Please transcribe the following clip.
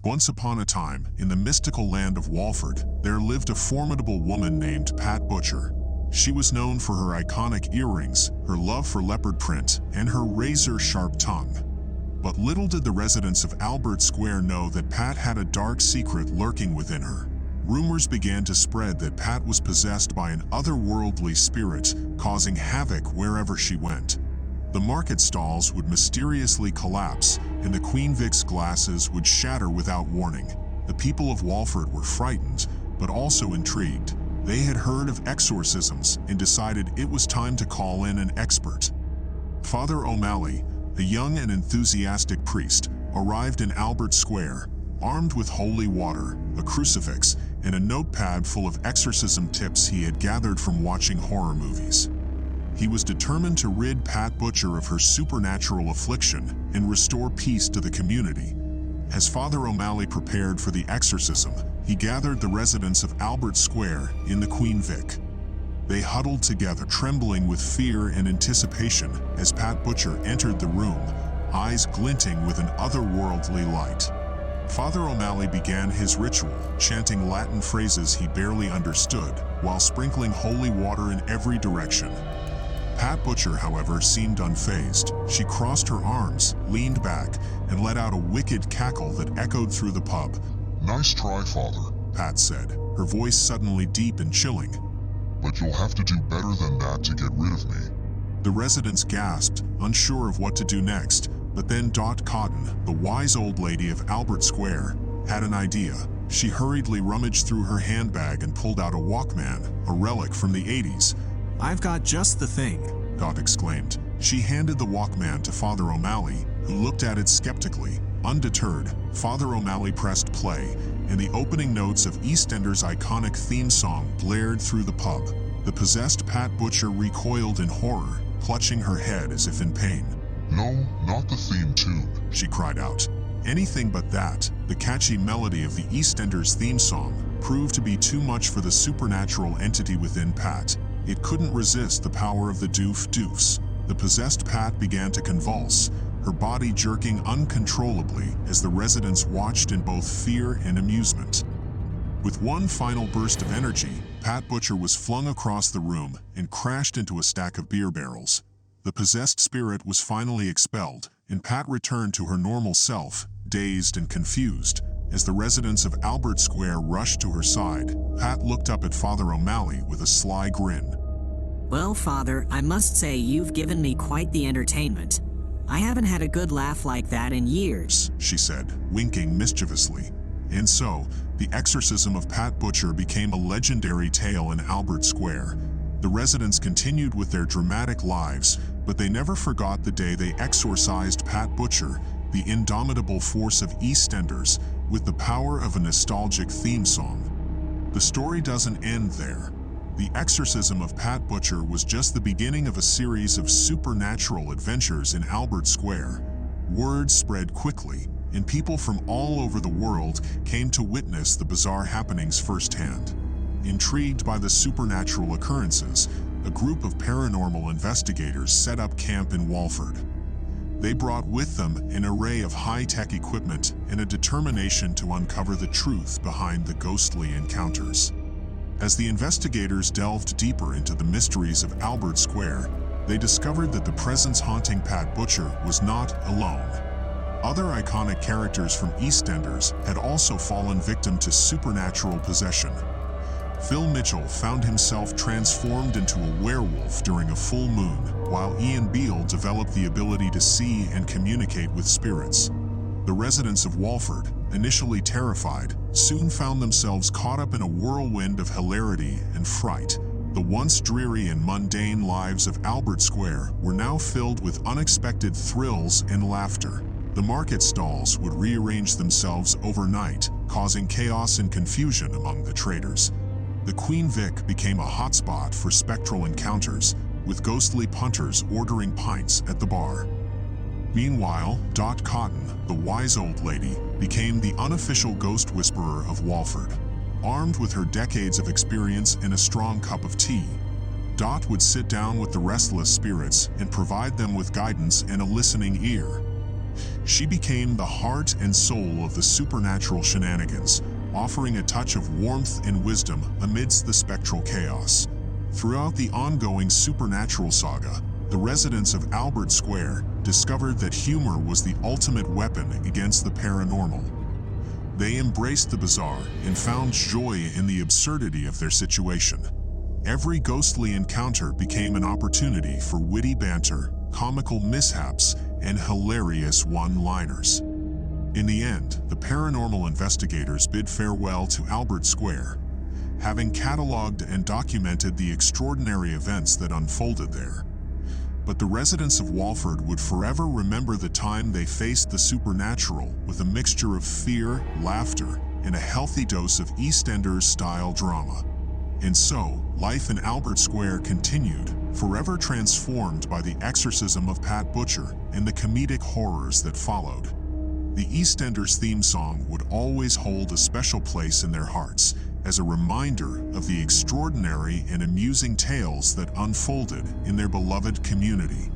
Once upon a time, in the mystical land of Walford, there lived a formidable woman named Pat Butcher. She was known for her iconic earrings, her love for leopard print, and her razor-sharp tongue. But little did the residents of Albert Square know that Pat had a dark secret lurking within her. Rumors began to spread that Pat was possessed by an otherworldly spirit, causing havoc wherever she went. The market stalls would mysteriously collapse, and the Queen Vic's glasses would shatter without warning. The people of Walford were frightened, but also intrigued. They had heard of exorcisms and decided it was time to call in an expert. Father O'Malley, a young and enthusiastic priest, arrived in Albert Square, armed with holy water, a crucifix, and a notepad full of exorcism tips he had gathered from watching horror movies. He was determined to rid Pat Butcher of her supernatural affliction and restore peace to the community. As Father O'Malley prepared for the exorcism, he gathered the residents of Albert Square in the Queen Vic. They huddled together, trembling with fear and anticipation as Pat Butcher entered the room, eyes glinting with an otherworldly light. Father O'Malley began his ritual, chanting Latin phrases he barely understood, while sprinkling holy water in every direction. Pat Butcher, however, seemed unfazed. She crossed her arms, leaned back, and let out a wicked cackle that echoed through the pub. "Nice try, Father," Pat said, her voice suddenly deep and chilling. "But you'll have to do better than that to get rid of me." The residents gasped, unsure of what to do next, but then Dot Cotton, the wise old lady of Albert Square, had an idea. She hurriedly rummaged through her handbag and pulled out a Walkman, a relic from the 80s. "I've got just the thing," Dot exclaimed. She handed the Walkman to Father O'Malley, who looked at it skeptically. Undeterred, Father O'Malley pressed play, and the opening notes of Eastenders' iconic theme song blared through the pub. The possessed Pat Butcher recoiled in horror, clutching her head as if in pain. "No, not the theme tune," she cried out. Anything but that. The catchy melody of the Eastenders theme song proved to be too much for the supernatural entity within Pat. It couldn't resist the power of the doof. The possessed Pat began to convulse, her body jerking uncontrollably as the residents watched in both fear and amusement. With one final burst of energy, Pat Butcher was flung across the room and crashed into a stack of beer barrels. The possessed spirit was finally expelled, and Pat returned to her normal self, dazed and confused. As the residents of Albert Square rushed to her side, Pat looked up at Father O'Malley with a sly grin. "Well, Father, I must say you've given me quite the entertainment. I haven't had a good laugh like that in years," she said, winking mischievously. And so, the exorcism of Pat Butcher became a legendary tale in Albert Square. The residents continued with their dramatic lives, but they never forgot the day they exorcised Pat Butcher, the indomitable force of Eastenders, with the power of a nostalgic theme song. The story doesn't end there. The exorcism of Pat Butcher was just the beginning of a series of supernatural adventures in Albert Square. Word spread quickly, and people from all over the world came to witness the bizarre happenings firsthand. Intrigued by the supernatural occurrences, a group of paranormal investigators set up camp in Walford. They brought with them an array of high-tech equipment and a determination to uncover the truth behind the ghostly encounters. As the investigators delved deeper into the mysteries of Albert Square, they discovered that the presence haunting Pat Butcher was not alone. Other iconic characters from Eastenders had also fallen victim to supernatural possession. Phil Mitchell found himself transformed into a werewolf during a full moon, while Ian Beale developed the ability to see and communicate with spirits. The residents of Walford, initially terrified, soon found themselves caught up in a whirlwind of hilarity and fright. The once dreary and mundane lives of Albert Square were now filled with unexpected thrills and laughter. The market stalls would rearrange themselves overnight, causing chaos and confusion among the traders. The Queen Vic became a hotspot for spectral encounters, with ghostly punters ordering pints at the bar. Meanwhile, Dot Cotton, the wise old lady, became the unofficial ghost whisperer of Walford. Armed with her decades of experience and a strong cup of tea, Dot would sit down with the restless spirits and provide them with guidance and a listening ear. She became the heart and soul of the supernatural Shenanigans, offering a touch of warmth and wisdom amidst the spectral chaos. Throughout the ongoing supernatural saga, the residents of Albert Square discovered that humor was the ultimate weapon against the paranormal. They embraced the bizarre and found joy in the absurdity of their situation. Every ghostly encounter became an opportunity for witty banter, comical mishaps, and hilarious one-liners. In the end, the paranormal investigators bid farewell to Albert Square, having cataloged and documented the extraordinary events that unfolded there. But the residents of Walford would forever remember the time they faced the supernatural with a mixture of fear, laughter, and a healthy dose of Eastenders-style drama. And so, life in Albert Square continued, forever transformed by the exorcism of Pat Butcher and the comedic horrors that followed. The Eastenders theme song would always hold a special place in their hearts, as a reminder of the extraordinary and amusing tales that unfolded in their beloved community.